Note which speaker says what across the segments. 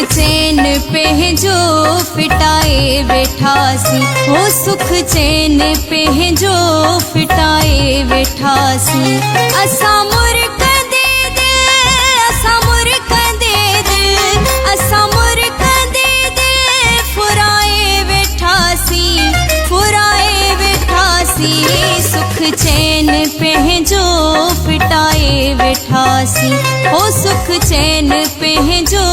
Speaker 1: चैन पे जो फिटाए बैठासी, हो सुख चैन पे जो फिटाए बैठासी। असा मुर्क दे दे, असा मुर्क दे दे, असा मुर्क दे दे, फुराए बैठासी, फुराए बैठासी। सुख चैन पे जो फिटाए बैठासी, हो सुख चैन पे जो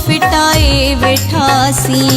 Speaker 1: फिटाए बैठासी।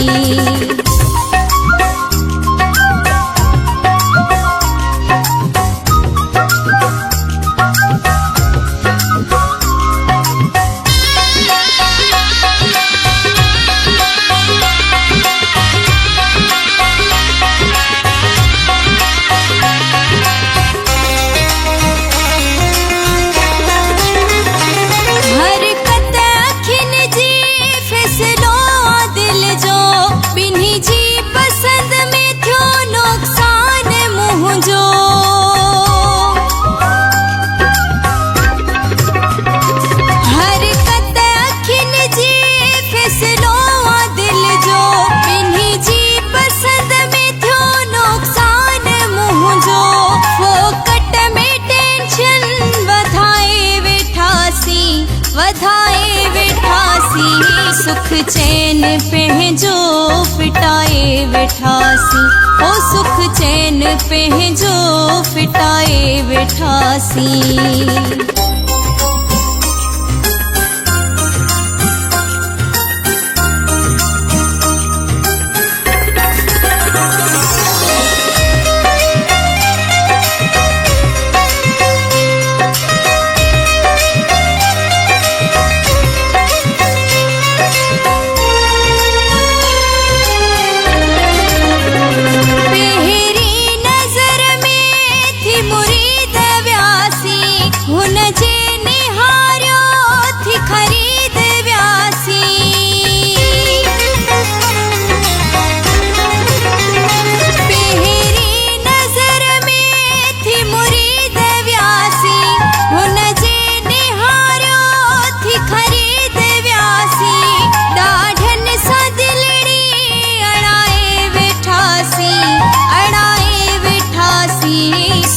Speaker 1: वधाए बैठासी, सुख चैन पे जो फिटाए बैठासी, हो सुख चैन पे जो फिटाए बैठासी।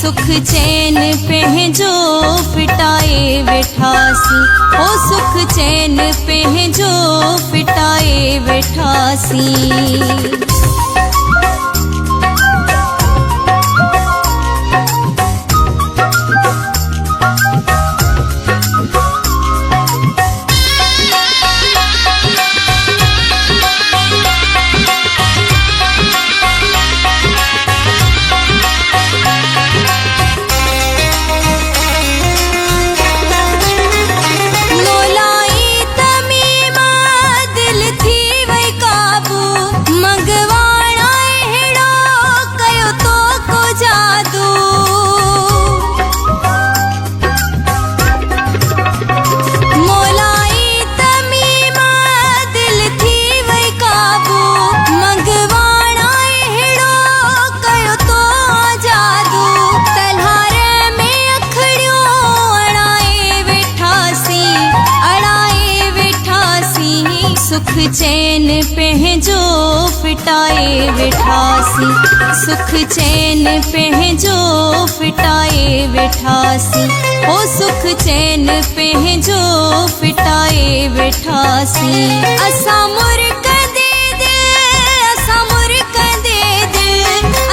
Speaker 1: सुख चैन पे जो फिटाए बैठासी, हो सुख चैन पे जो फिटाए बैठासी। सुख चैन पे जो फिटाए बैठासी, सुख चैन पे जो फिटाए बैठासी, हो सुख चैन पे जो फिटाए बैठासी। असा मुर्क दे दे, असा मुर्क दे दे,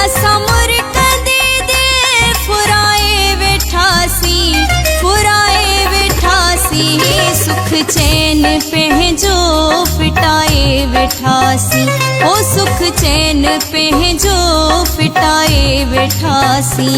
Speaker 1: असा मुर्क दे दे, फुराए बैठासी, फुराए बैठासी। सुख चैन पे जो फिटाए बैठासी, हो सुख चैन पे जो फिटाए बैठासी।